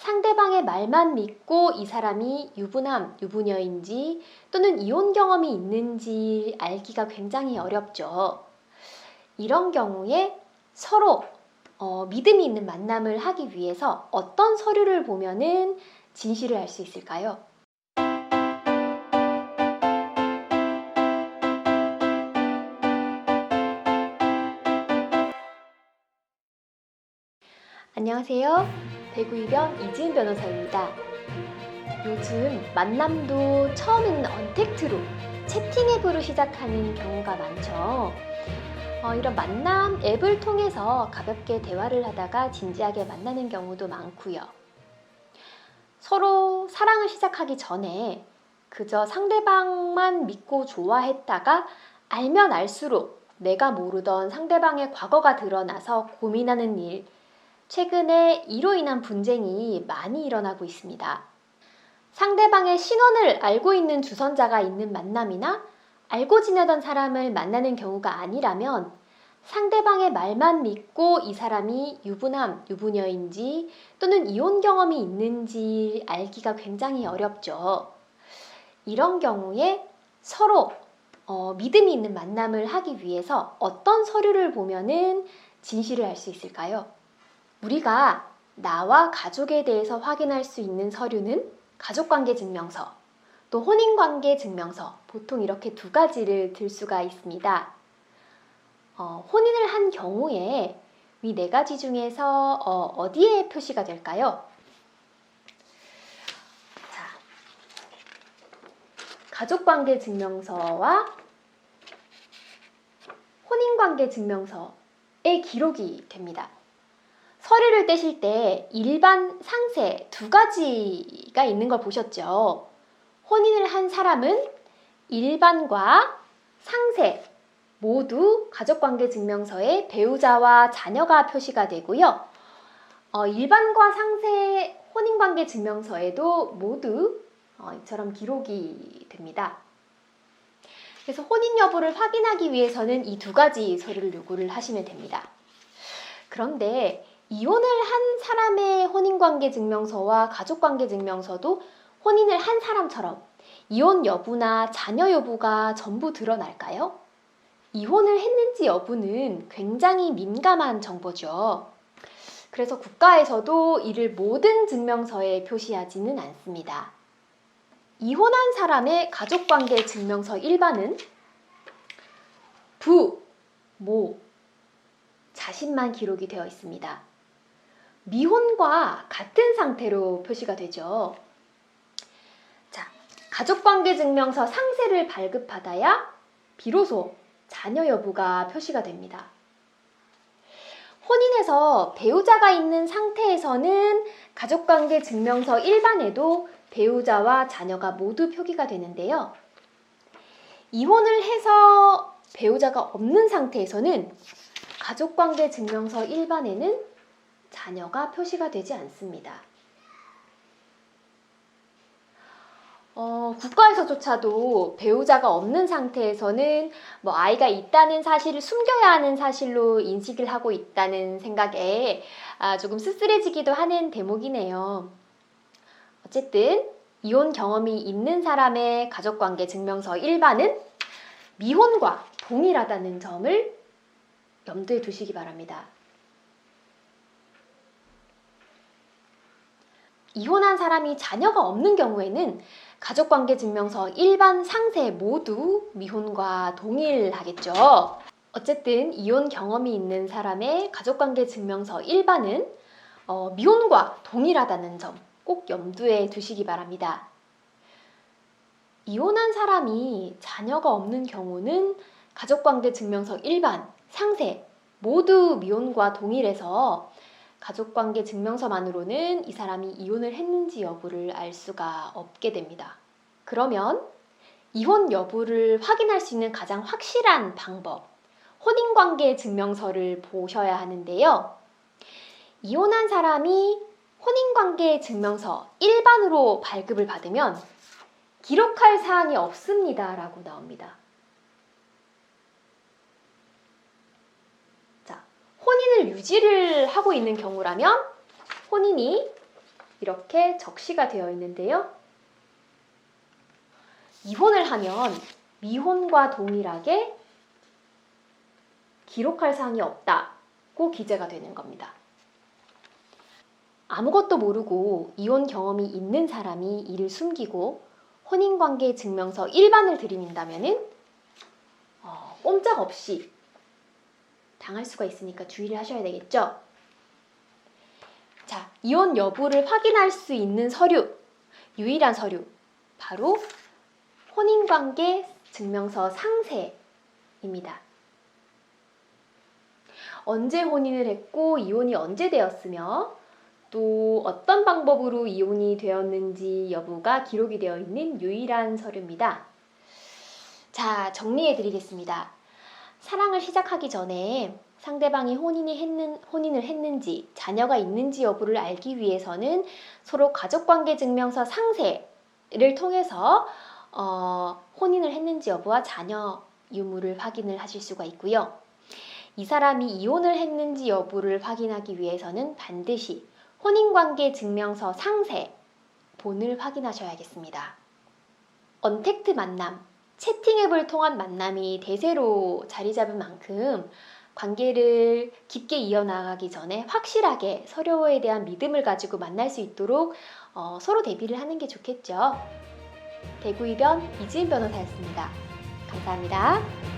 상대방의 말만 믿고 이 사람이 유부남, 유부녀인지 또는 이혼 경험이 있는지 알기가 굉장히 어렵죠. 이런 경우에 서로 믿음이 있는 만남을 하기 위해서 어떤 서류를 보면은 진실을 알 수 있을까요? 안녕하세요. 배구이변 이지은 변호사입니다. 요즘 만남도 처음에는 언택트로 채팅 앱으로 시작하는 경우가 많죠. 이런 만남 앱을 통해서 가볍게 대화를 하다가 진지하게 만나는 경우도 많고요. 서로 사랑을 시작하기 전에 그저 상대방만 믿고 좋아했다가 알면 알수록 내가 모르던 상대방의 과거가 드러나서 고민하는 일, 최근에 이로 인한 분쟁이 많이 일어나고 있습니다. 상대방의 신원을 알고 있는 주선자가 있는 만남이나 알고 지내던 사람을 만나는 경우가 아니라면 상대방의 말만 믿고 이 사람이 유부남, 유부녀인지 또는 이혼 경험이 있는지 알기가 굉장히 어렵죠. 이런 경우에 서로 믿음이 있는 만남을 하기 위해서 어떤 서류를 보면은 진실을 알 수 있을까요? 우리가 나와 가족에 대해서 확인할 수 있는 서류는 가족관계증명서, 또 혼인관계증명서, 보통 이렇게 두 가지를 들 수가 있습니다. 혼인을 한 경우에 위 네 가지 중에서 어디에 표시가 될까요? 자, 가족관계증명서와 혼인관계증명서에 기록이 됩니다. 서류를 떼실 때 일반, 상세 두 가지가 있는 걸 보셨죠? 혼인을 한 사람은 일반과 상세 모두 가족관계증명서에 배우자와 자녀가 표시가 되고요. 일반과 상세 혼인관계증명서에도 모두 이처럼 기록이 됩니다. 그래서 혼인 여부를 확인하기 위해서는 이 두 가지 서류를 요구를 하시면 됩니다. 그런데 이혼을 한 사람의 혼인관계증명서와 가족관계증명서도 혼인을 한 사람처럼 이혼 여부나 자녀 여부가 전부 드러날까요? 이혼을 했는지 여부는 굉장히 민감한 정보죠. 그래서 국가에서도 이를 모든 증명서에 표시하지는 않습니다. 이혼한 사람의 가족관계증명서 일반은 부, 모, 자신만 기록이 되어 있습니다. 미혼과 같은 상태로 표시가 되죠. 자, 가족관계증명서 상세를 발급받아야 비로소 자녀 여부가 표시가 됩니다. 혼인해서 배우자가 있는 상태에서는 가족관계증명서 일반에도 배우자와 자녀가 모두 표기가 되는데요. 이혼을 해서 배우자가 없는 상태에서는 가족관계증명서 일반에는 자녀가 표시가 되지 않습니다. 국가에서조차도 배우자가 없는 상태에서는 아이가 있다는 사실을 숨겨야 하는 사실로 인식을 하고 있다는 생각에 조금 씁쓸해지기도 하는 대목이네요. 어쨌든 이혼 경험이 있는 사람의 가족관계증명서 일반은 미혼과 동일하다는 점을 염두에 두시기 바랍니다. 이혼한 사람이 자녀가 없는 경우에는 가족관계증명서 일반 상세 모두 미혼과 동일하겠죠. 어쨌든 이혼 경험이 있는 사람의 가족관계증명서 일반은 미혼과 동일하다는 점 꼭 염두에 두시기 바랍니다. 이혼한 사람이 자녀가 없는 경우는 가족관계증명서 일반, 상세 모두 미혼과 동일해서 가족관계증명서만으로는 이 사람이 이혼을 했는지 여부를 알 수가 없게 됩니다. 그러면 이혼 여부를 확인할 수 있는 가장 확실한 방법, 혼인관계증명서를 보셔야 하는데요. 이혼한 사람이 혼인관계증명서 일반으로 발급을 받으면 기록할 사항이 없습니다 라고 나옵니다. 혼인을 유지를 하고 있는 경우라면 혼인이 이렇게 적시가 되어 있는데요. 이혼을 하면 미혼과 동일하게 기록할 사항이 없다고 기재가 되는 겁니다. 아무것도 모르고 이혼 경험이 있는 사람이 이를 숨기고 혼인관계 증명서 일반을 들이민다면은 꼼짝없이 당할 수가 있으니까 주의를 하셔야 되겠죠? 자, 이혼 여부를 확인할 수 있는 서류, 유일한 서류, 바로 혼인관계 증명서 상세입니다. 언제 혼인을 했고 이혼이 언제 되었으며 또 어떤 방법으로 이혼이 되었는지 여부가 기록이 되어 있는 유일한 서류입니다. 자, 정리해 드리겠습니다. 사랑을 시작하기 전에 상대방이 혼인을 했는지 자녀가 있는지 여부를 알기 위해서는 서로 가족관계 증명서 상세를 통해서 혼인을 했는지 여부와 자녀 유무를 확인을 하실 수가 있고요. 이 사람이 이혼을 했는지 여부를 확인하기 위해서는 반드시 혼인관계 증명서 상세 본을 확인하셔야겠습니다. 언택트 만남, 채팅앱을 통한 만남이 대세로 자리 잡은 만큼 관계를 깊게 이어나가기 전에 확실하게 서로에 대한 믿음을 가지고 만날 수 있도록 서로 대비를 하는 게 좋겠죠. 대구이변 이지은 변호사였습니다. 감사합니다.